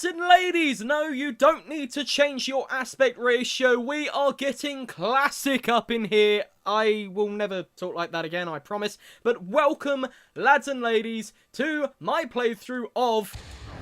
and ladies, no, you don't need to change your aspect ratio. We are getting classic up in here. I will never talk like that again, I promise. But welcome, lads and ladies, to my playthrough of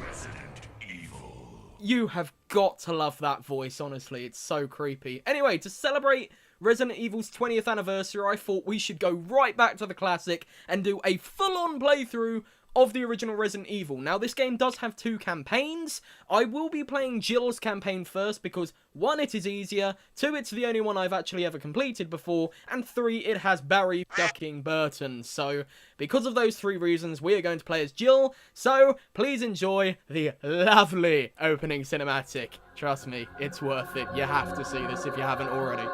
Resident Evil. You have got to love that voice, honestly. It's so creepy. Anyway, to celebrate Resident Evil's 20th anniversary, I thought we should go right back to the classic and do a full-on playthrough of the original Resident Evil. Now, this game does have two campaigns. I will be playing Jill's campaign first because, 1, it is easier, 2, it's the only one I've actually ever completed before, and 3, it has Barry fucking Burton. So, because of those 3 reasons, we are going to play as Jill, so please enjoy the lovely opening cinematic. Trust me, it's worth it. You have to see this if you haven't already.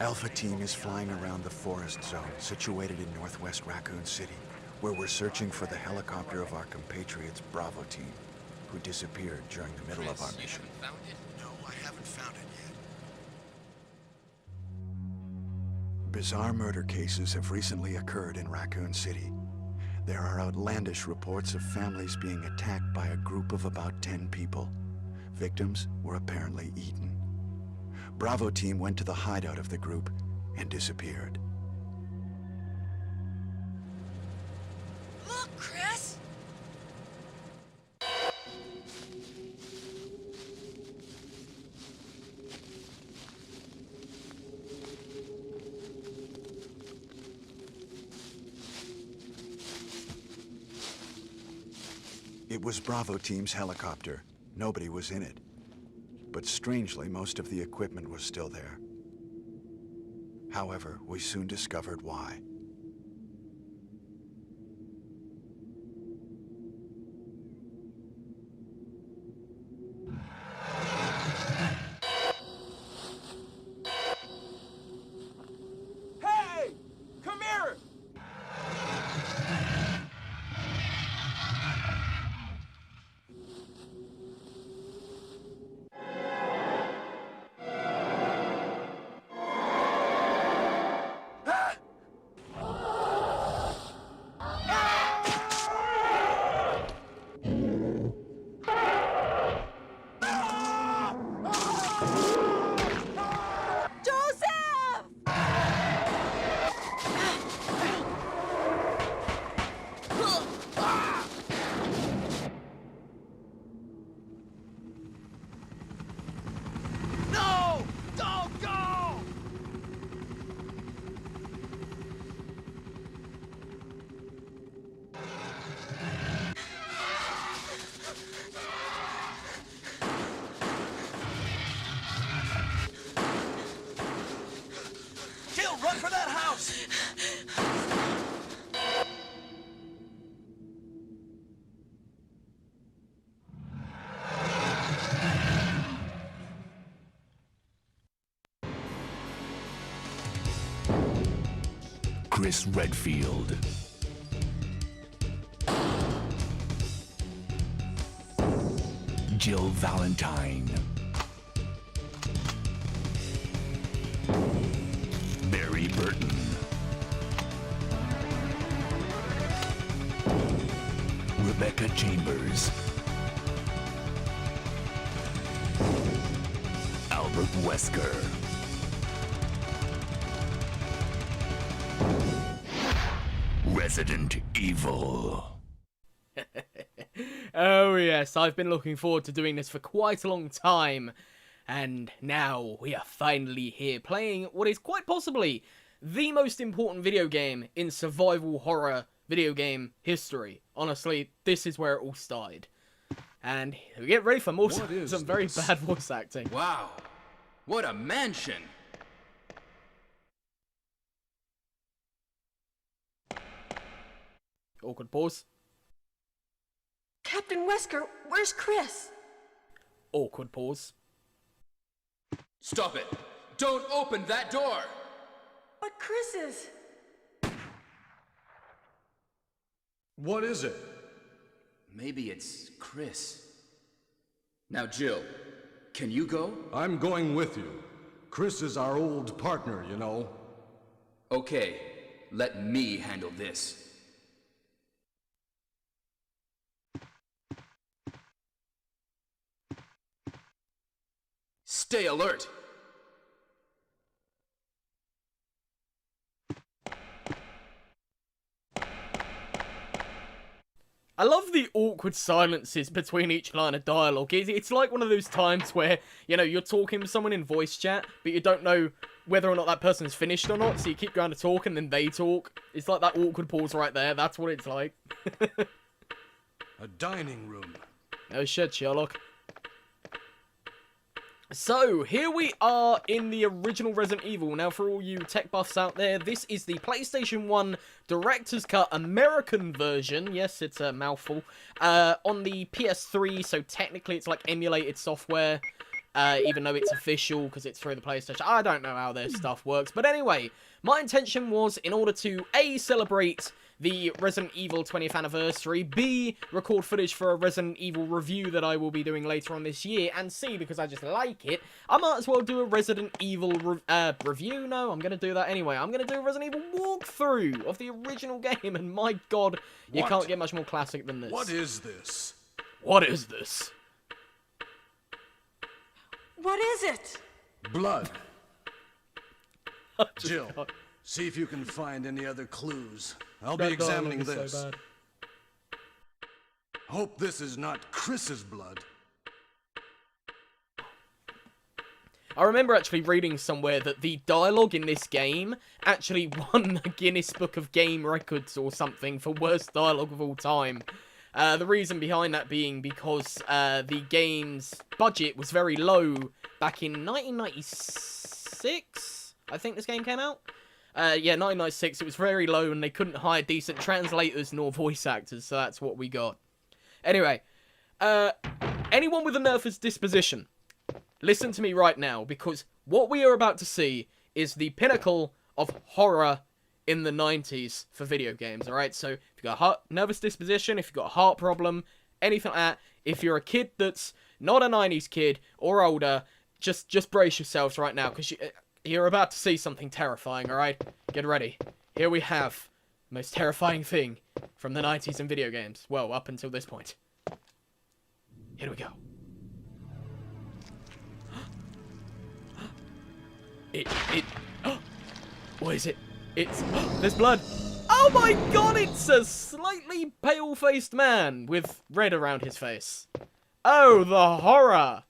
Alpha Team is flying around the forest zone situated in northwest Raccoon City, where we're searching for the helicopter of our compatriots Bravo Team, who disappeared during the middle of our mission. Found it? No, I haven't found it yet. Bizarre murder cases have recently occurred in Raccoon City. There are outlandish reports of families being attacked by a group of about 10 people. Victims were apparently eaten. Bravo Team went to the hideout of the group and disappeared. Look, Chris! It was Bravo Team's helicopter. Nobody was in it. But strangely, most of the equipment was still there. However, we soon discovered why. Hey! Come here! No! Don't go! Jill, run for that house! Chris Redfield. Jill Valentine. Barry Burton. Rebecca Chambers. Albert Wesker. Resident Evil. Oh yes, I've been looking forward to doing this for quite a long time. And now we are finally here playing what is quite possibly the most important video game in survival horror video game history. Honestly, this is where it all started. And get ready for more some very bad voice acting. Wow, what a mansion! Awkward pause. Captain Wesker, where's Chris? Awkward pause. Stop it! Don't open that door! But Chris is... What is it? Maybe it's Chris. Now, Jill, can you go? I'm going with you. Chris is our old partner, you know. Okay, let me handle this. Stay alert! I love the awkward silences between each line of dialogue. It's like one of those times where, you know, you're talking to someone in voice chat, but you don't know whether or not that person's finished or not, so you keep going to talk and then they talk. It's like that awkward pause right there. That's what it's like. A dining room. No shit, Sherlock. So, here we are in the original Resident Evil. Now, for all you tech buffs out there, this is the PlayStation 1 Director's Cut American version. Yes, it's a mouthful. On the PS3, so technically it's like emulated software, even though it's official because it's through the PlayStation. I don't know how their stuff works. But anyway, my intention was, in order to, A, celebrate the Resident Evil 20th anniversary, B, record footage for a Resident Evil review that I will be doing later on this year, and C, because I just like it, I might as well do a Resident Evil review. No, I'm going to do that anyway. I'm going to do a Resident Evil walkthrough of the original game, and my god, you can't get much more classic than this. What is this? What is this? What is it? Blood. Jill, see if you can find any other clues. I'll be examining this. So bad. Hope this is not Chris's blood. I remember actually reading somewhere that the dialogue in this game actually won the Guinness Book of Game Records or something for worst dialogue of all time. The reason behind that being because the game's budget was very low back in 1996, I think this game came out. Yeah, 1996, it was very low and they couldn't hire decent translators nor voice actors, so that's what we got. Anyway, anyone with a nervous disposition, listen to me right now, because what we are about to see is the pinnacle of horror in the 90s for video games, alright? So, if you've got a nervous disposition, if you've got a heart problem, anything like that, if you're a kid that's not a 90s kid or older, just brace yourselves right now, because you're about to see something terrifying, alright? Get ready. Here we have the most terrifying thing from the 90s in video games. Well, up until this point. Here we go. What is it? There's blood. Oh my god, it's a slightly pale-faced man with red around his face. Oh, the horror.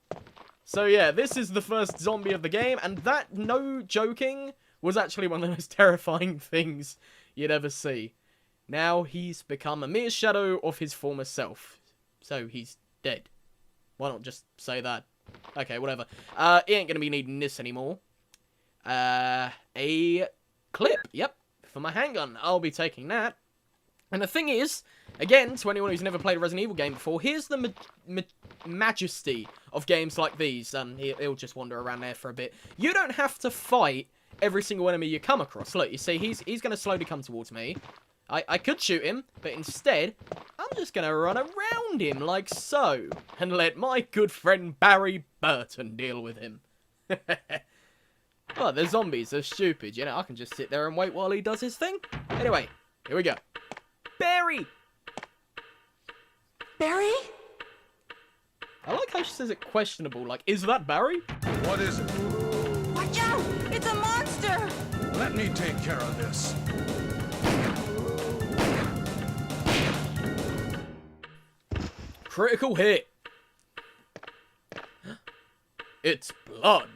So yeah, this is the first zombie of the game, and that, no joking, was actually one of the most terrifying things you'd ever see. Now he's become a mere shadow of his former self. So he's dead. Why not just say that? Okay, whatever. He ain't gonna be needing this anymore. A clip, yep, for my handgun. I'll be taking that. And the thing is, again, to anyone who's never played a Resident Evil game before, here's the majesty of games like these, and he'll just wander around there for a bit. You don't have to fight every single enemy you come across. Look, you see, he's going to slowly come towards me. I could shoot him, but instead, I'm just going to run around him like so, and let my good friend Barry Burton deal with him. Well, the zombies are stupid, you know, I can just sit there and wait while he does his thing. Anyway, here we go. Barry! Barry? I like how she says it questionable, like, is that Barry? What is it? Watch out! It's a monster! Let me take care of this. Critical hit. It's blood.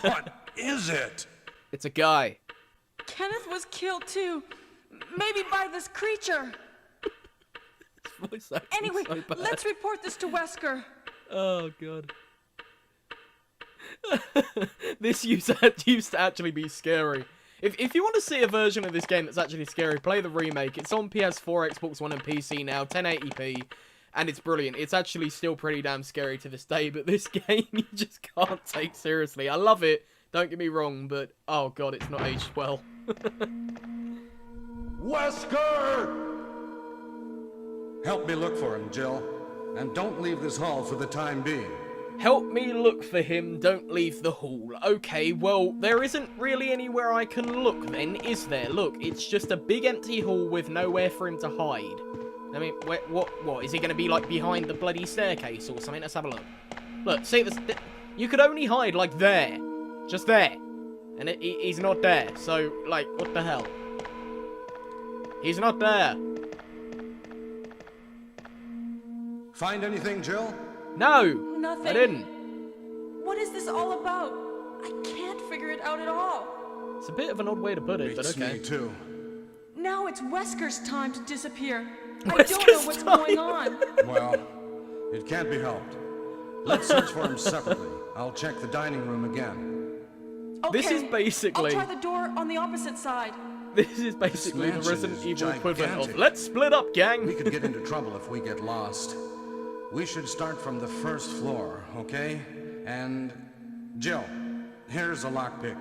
What is it? It's a guy. Kenneth was killed too. Maybe by this creature. Voice acting's Anyway, so bad. let's report this to Wesker. Oh, God. This used to actually be scary. If you want to see a version of this game that's actually scary, play the remake. It's on PS4, Xbox One, and PC now, 1080p, and it's brilliant. It's actually still pretty damn scary to this day, but this game you just can't take seriously. I love it, don't get me wrong, but oh god, it's not aged well. Wesker! Help me look for him, Jill. And don't leave this hall for the time being. Help me look for him, don't leave the hall. Okay, well, there isn't really anywhere I can look then, is there? Look, it's just a big empty hall with nowhere for him to hide. I mean, what? Is he going to be, like, behind the bloody staircase or something? Let's have a look. Look, see, you could only hide, like, there. Just there. And he's not there, so, like, what the hell? He's not there. Find anything, Jill? No! Nothing. I didn't. What is this all about? I can't figure it out at all. It's a bit of an odd way to put it, but Beats okay. me too. Now it's Wesker's time to disappear. I don't know what's going on. Well, it can't be helped. Let's search for him separately. I'll check the dining room again. Okay. This is basically... I'll try the door on the opposite side. This is basically the mansion Resident is Evil equivalent of, gigantic. let's split up, gang! We could get into trouble if we get lost. We should start from the first floor, okay? And Jill, here's a lockpick.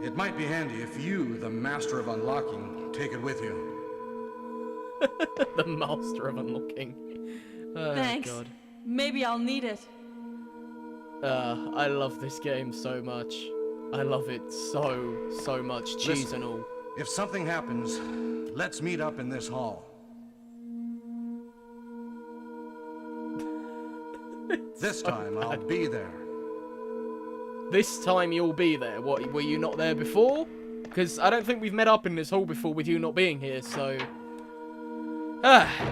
It might be handy if you, the master of unlocking, take it with you. The master of unlocking. Oh, Thanks. God. Maybe I'll need it. I love this game so much. I love it so much. Cheese Listen. and all. If something happens, let's meet up in this hall. This time, I'll be there. This time you'll be there. What, were you not there before? Because I don't think we've met up in this hall before with you not being here, so...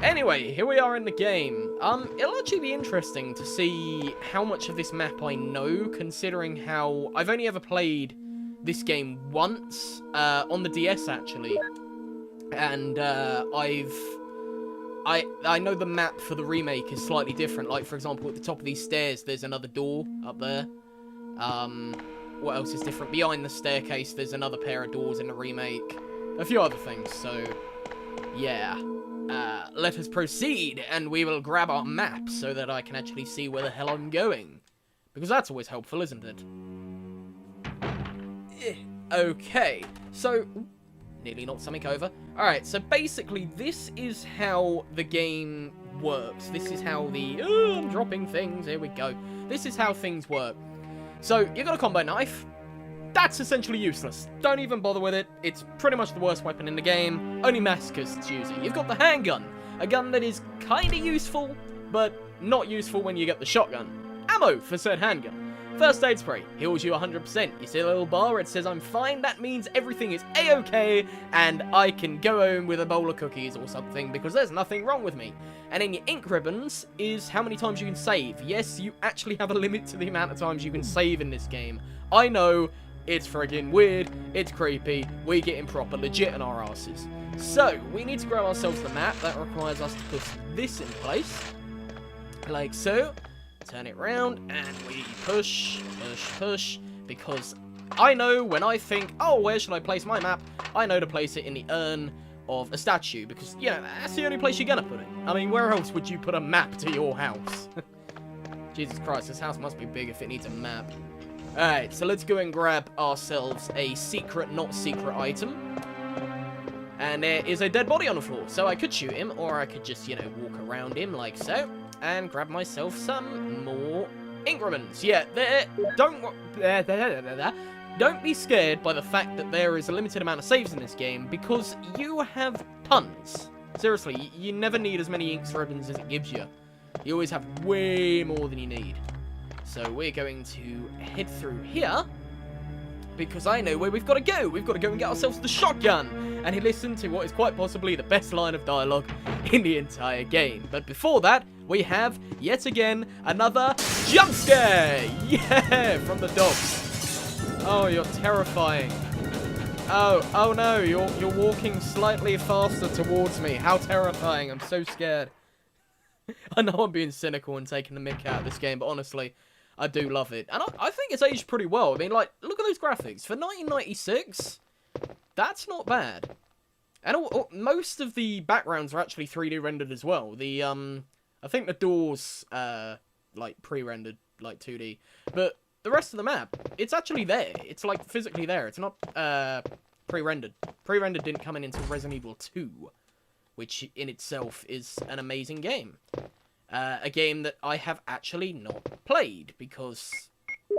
Anyway, here we are in the game. It'll actually be interesting to see how much of this map I know, considering how... I've only ever played this game once, on the DS, actually. And, I know the map for the remake is slightly different. Like, for example, at the top of these stairs, there's another door up there. What else is different? Behind the staircase, there's another pair of doors in the remake. A few other things, so... Yeah. Let us proceed, and we will grab our map so that I can actually see where the hell I'm going. Because that's always helpful, isn't it? Okay, so... Nearly knocked something over. Alright, so basically this is how the game works. This is how the... I'm dropping things, here we go. This is how things work. So, you got a combo knife. That's essentially useless. Don't even bother with it. It's pretty much the worst weapon in the game. Only masochists use it. You've got the handgun. A gun that is kinda useful, but not useful when you get the shotgun. Ammo for said handgun. First aid spray, heals you 100%. You see a little bar, it says I'm fine, that means everything is a-okay, and I can go home with a bowl of cookies or something, because there's nothing wrong with me. And then your ink ribbons is how many times you can save. Yes, you actually have a limit to the amount of times you can save in this game. I know, it's friggin' weird, it's creepy, we getting proper legit in our asses. So, we need to grab ourselves the map, that requires us to put this in place, like so. Turn it round, and we push, because I know when I think, oh, where should I place my map? I know to place it in the urn of a statue, because, you know, that's the only place you're gonna put it. I mean, where else would you put a map to your house? Jesus Christ, this house must be big if it needs a map. Alright, so let's go and grab ourselves a secret, not secret item. And there is a dead body on the floor, so I could shoot him, or I could just, you know, walk around him like so. And grab myself some more ink ribbons. Yeah, don't be scared by the fact that there is a limited amount of saves in this game, because you have tons. Seriously, you never need as many ink ribbons as it gives you. You always have way more than you need. So we're going to head through here, because I know where we've got to go. We've got to go and get ourselves the shotgun, and listen to what is quite possibly the best line of dialogue in the entire game. But before that, we have, yet again, another jump scare! Yeah, from the dogs. Oh, you're terrifying. Oh no, you're walking slightly faster towards me. How terrifying, I'm so scared. I know I'm being cynical and taking the mick out of this game, but honestly, I do love it. And I think it's aged pretty well. I mean, like, look at those graphics. For 1996, that's not bad. And most of the backgrounds are actually 3D rendered as well. The, I think the doors, like, pre-rendered, like, 2D. But the rest of the map, it's actually there. It's, like, physically there. It's not, pre-rendered. Pre-rendered didn't come in until Resident Evil 2. which in itself is an amazing game. A game that I have actually not played, because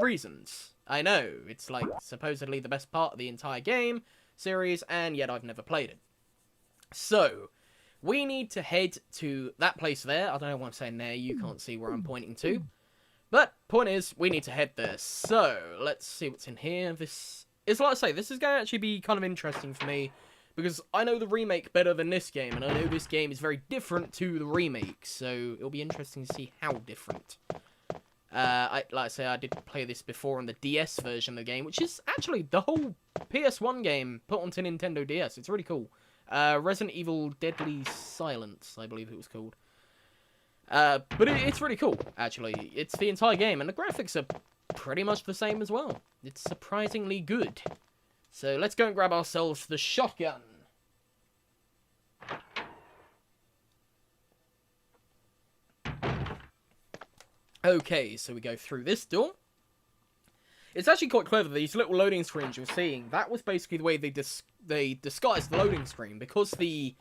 reasons. I know, it's like supposedly the best part of the entire game series, and yet I've never played it. So, we need to head to that place there. I don't know why I'm saying there, you can't see where I'm pointing to. But, point is, we need to head there. So, let's see what's in here. This is, like I say, this is going to actually be kind of interesting for me, because I know the remake better than this game, and I know this game is very different to the remake, so it'll be interesting to see how different. Like I say, I did play this before on the DS version of the game, which is actually the whole PS1 game put onto Nintendo DS. It's really cool. Resident Evil Deadly Silence, I believe it was called. But it's really cool, actually. It's the entire game, and the graphics are pretty much the same as well. It's surprisingly good. So let's go and grab ourselves the shotgun. Okay, so we go through this door. It's actually quite clever, these little loading screens you're seeing. That was basically the way they disguised the loading screen, because the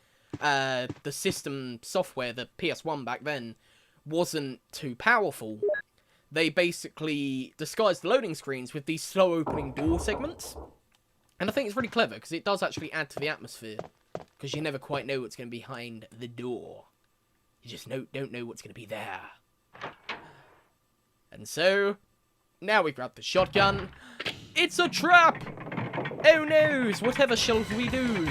system software, the PS1 back then, wasn't too powerful. They basically disguised the loading screens with these slow opening door segments. And I think it's really clever, because it does actually add to the atmosphere. Because you never quite know what's going to be behind the door. You just don't know what's going to be there. And so, now we grab the shotgun. It's a trap! Oh no! Whatever shall we do?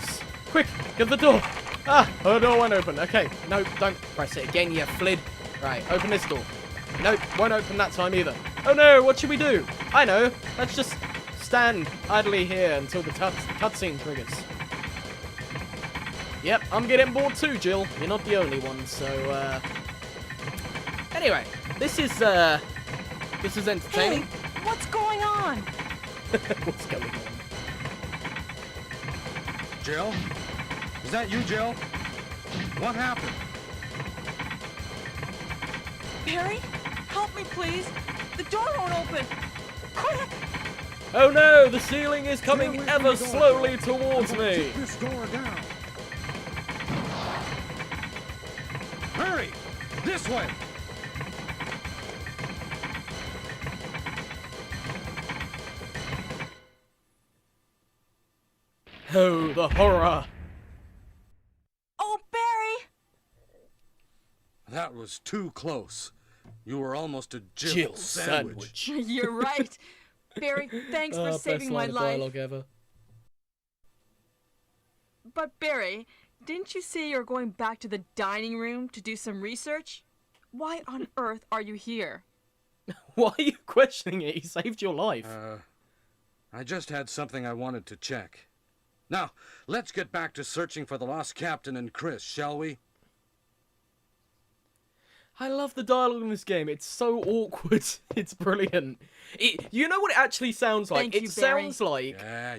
Quick, get the door! Ah, the door won't open. Okay, no, don't press it again, you flid. Right, open this door. Nope, won't open that time either. Oh no, what should we do? I know, let's just stand idly here until the cutscene triggers. Yep, I'm getting bored too, Jill. You're not the only one, so, Anyway, this is entertaining. Hey, what's going on? What's going on? Jill? Is that you, Jill? What happened? Barry, help me, please. The door won't open. Quick! Oh no, the ceiling is coming ever slowly towards me. Keep this door down. Hurry! This way! Oh, the horror. Oh, Barry! That was too close. You were almost a Jill, Jill sandwich. You're right. Barry, thanks for saving my best line of life. dialogue ever. But Barry, didn't you say you're going back to the dining room to do some research? Why on earth are you here? Why are you questioning it? He saved your life. I just had something I wanted to check. Now, let's get back to searching for the lost captain and Chris, shall we? I love the dialogue in this game. It's so awkward. It's brilliant. You know what it actually sounds like? Thank you, Barry. Sounds like... Yeah.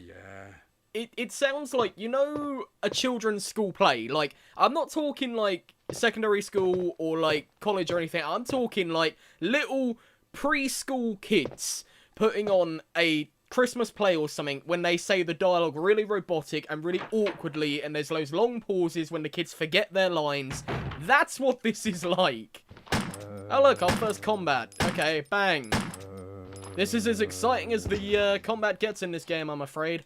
It sounds like, you know, a children's school play. Like, I'm not talking, like, secondary school or, like, college or anything. I'm talking, like, little preschool kids putting on a Christmas play or something when they say the dialogue really robotic and really awkwardly, and there's those long pauses when the kids forget their lines. That's what this is like. Oh, look, our first combat. Okay, bang. This is as exciting as the combat gets in this game, I'm afraid.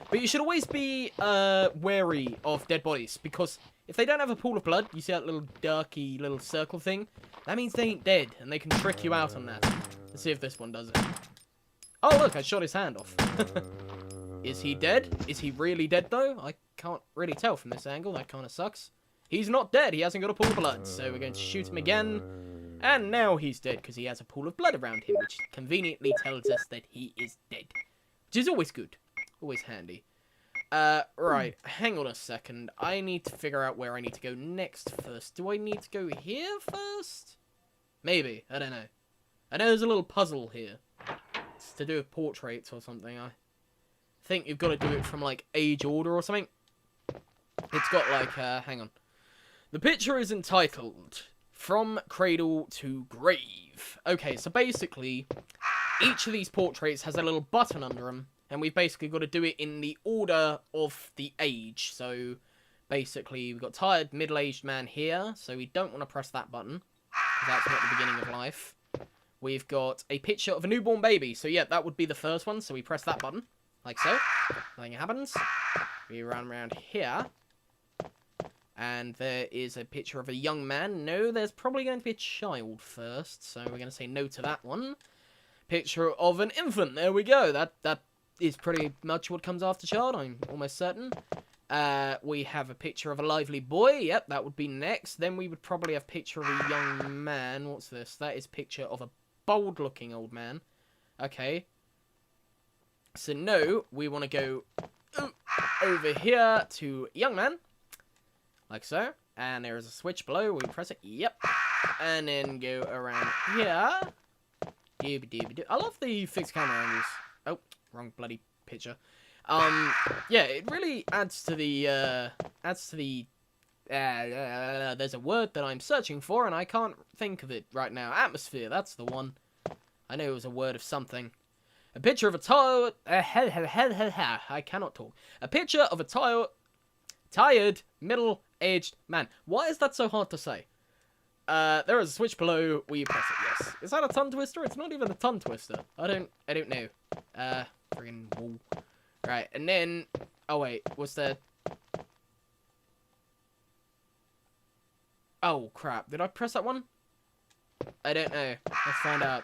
But you should always be wary of dead bodies, because if they don't have a pool of blood, you see that little darky little circle thing? That means they ain't dead, and they can trick you out on that. Let's see if this one does it. Oh, look, I shot his hand off. Is he dead? Is he really dead, though? I can't really tell from this angle. That kind of sucks. He's not dead. He hasn't got a pool of blood, so we're going to shoot him again. And now he's dead, because he has a pool of blood around him, which conveniently tells us that he is dead. Which is always good. Always handy. Right, hang on a second. I need to figure out where I need to go next first. Do I need to go here first? Maybe, I don't know. I know there's a little puzzle here. It's to do with portraits or something. I think you've got to do it from, like, age order or something. It's got, like, hang on. The picture is entitled From Cradle to Grave. Okay, so basically, each of these portraits has a little button under them. And we've basically got to do it in the order of the age. So, basically, we've got tired middle-aged man here, so we don't want to press that button, because that's not the beginning of life. We've got a picture of a newborn baby, so yeah, that would be the first one, so we press that button, like so. Nothing happens. We run around here, and there is a picture of a young man. No, there's probably going to be a child first, so we're going to say no to that one. Picture of an infant, there we go. That is pretty much what comes after child, I'm almost certain. We have a picture of a lively boy. Yep, that would be next. Then we would probably have a picture of a young man. What's this? That is a picture of a bold-looking old man. Okay. So, no, we want to go over here to young man. Like so. And there is a switch below. We press it. Yep. And then go around here. I love the fixed camera angles. Oh, wrong bloody picture. Yeah, it really adds to the, there's a word that I'm searching for, and I can't think of it right now. Atmosphere, that's the one. I know it was a word of something. A picture of a I cannot talk. A picture of a tired, middle-aged man. Why is that so hard to say? There is a switch below where you press it, yes. Is that a tongue twister? It's not even a tongue twister. I don't know. Friggin' wall. Right, and then... Oh, wait. What's there? Oh, crap. Did I press that one? I don't know. Let's find out.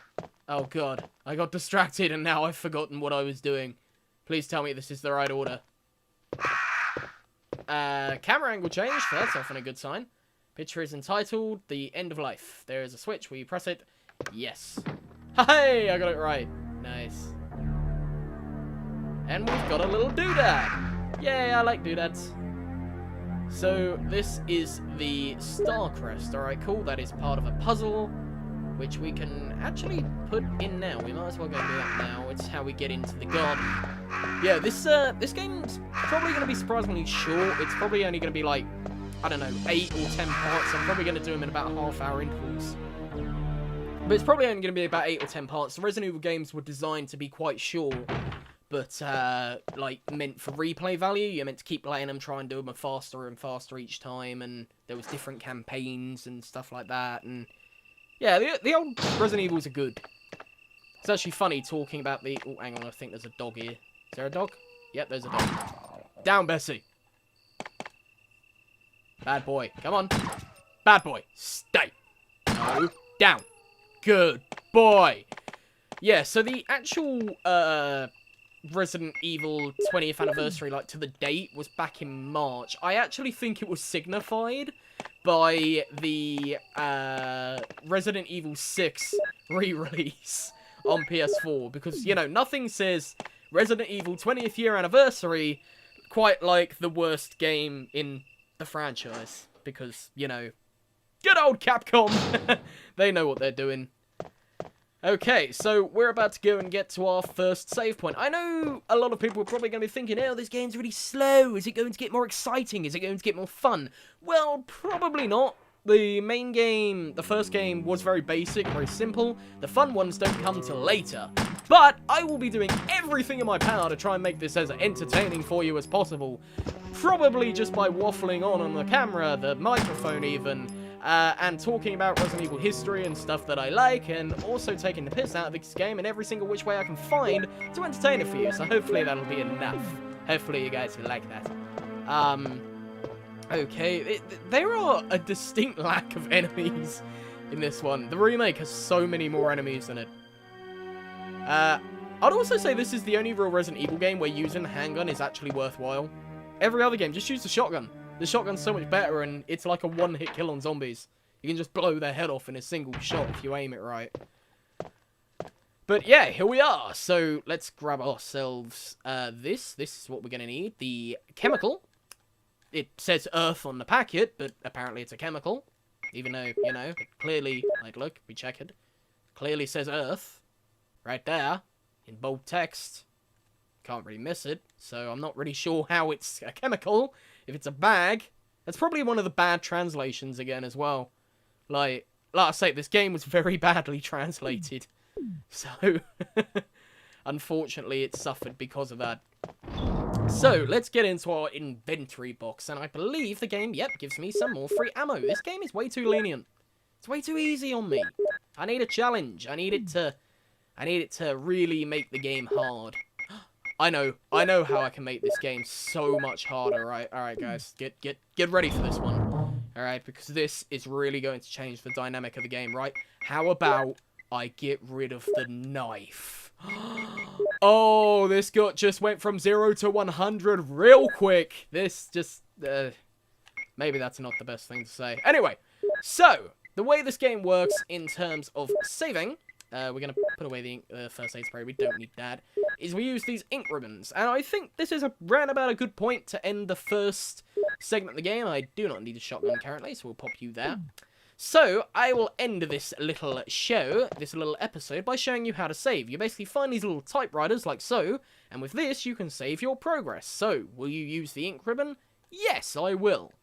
Oh, God. I got distracted, and now I've forgotten what I was doing. Please tell me this is the right order. Camera angle change. That's often a good sign. Picture is entitled The End of Life. There is a switch where you press it. Yes. Hey, I got it right. Nice. And we've got a little doodad. Yay, I like doodads. So, this is the Star Crest. Alright, cool. That is part of a puzzle, which we can actually put in now. We might as well go and do that now. It's how we get into the garden. Yeah, this game's probably going to be surprisingly short. It's probably only going to be like, I don't know, 8 or 10 parts. I'm probably going to do them in about half-hour intervals. But it's probably only going to be about 8 or 10 parts. The Resident Evil games were designed to be quite short, but, like, meant for replay value. You're meant to keep playing them, try and do them faster and faster each time, and there was different campaigns and stuff like that, and... Yeah, the old Resident Evils are good. It's actually funny talking about the... Oh, hang on, I think there's a dog here. Is there a dog? Yep, there's a dog. Down, Bessie. Bad boy. Come on. Bad boy. Stay. No. Down. Good boy. Yeah, so the actual Resident Evil 20th anniversary, like, to the date, was back in March. I actually think it was signified by the Resident Evil 6 re-release on PS4, because, you know, nothing says Resident Evil 20th year anniversary quite like the worst game in the franchise, because, you know, good old Capcom, they know what they're doing. Okay, so we're about to go and get to our first save point. I know a lot of people are probably going to be thinking, oh, this game's really slow. Is it going to get more exciting? Is it going to get more fun? Well, probably not. The main game, the first game, was very basic, very simple. The fun ones don't come till later. But I will be doing everything in my power to try and make this as entertaining for you as possible. Probably just by waffling on the camera, the microphone even, and talking about Resident Evil history and stuff that I like, and also taking the piss out of this game in every single which way I can find to entertain it for you. So hopefully that'll be enough. Hopefully you guys like that. Okay, there are a distinct lack of enemies in this one. The remake has so many more enemies in it. I'd also say this is the only real Resident Evil game where using the handgun is actually worthwhile. Every other game, just use the shotgun. The shotgun's so much better, and it's like a one-hit kill on zombies. You can just blow their head off in a single shot if you aim it right. But yeah, here we are. So let's grab ourselves this. This is what we're going to need. The chemical. It says Earth on the packet, but apparently it's a chemical. Even though, you know, it clearly, like, look, we check it. Clearly says Earth. Right there. In bold text. Can't really miss it. So I'm not really sure how it's a chemical. If it's a bag. That's probably one of the bad translations again as well. Like I say, this game was very badly translated. So, unfortunately, it suffered because of that. So, let's get into our inventory box, and I believe the game, yep, gives me some more free ammo. This game is way too lenient. It's way too easy on me. I need a challenge. I need it to really make the game hard. I know how I can make this game so much harder, right? Alright, guys, get ready for this one. Alright, because this is really going to change the dynamic of the game, right? How about I get rid of the knife? Oh, this just went from 0 to 100 real quick. This just, maybe that's not the best thing to say. Anyway, so, the way this game works in terms of saving, we're going to put away the first aid spray, we don't need that, is we use these ink ribbons. And I think this is round about a good point to end the first segment of the game. I do not need a shotgun currently, so we'll pop you there. So, I will end this little show, this little episode, by showing you how to save. You basically find these little typewriters, like so, and with this, you can save your progress. So, will you use the ink ribbon? Yes, I will.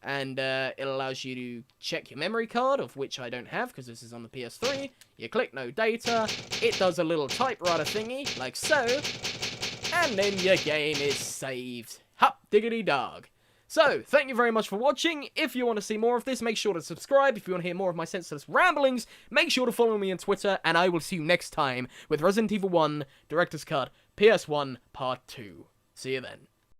And it allows you to check your memory card, of which I don't have, because this is on the PS3. You click no data, it does a little typewriter thingy, like so, and then your game is saved. Hup diggity dog. So, thank you very much for watching. If you want to see more of this, make sure to subscribe. If you want to hear more of my senseless ramblings, make sure to follow me on Twitter, and I will see you next time with Resident Evil 1 Director's Cut PS1 Part 2. See you then.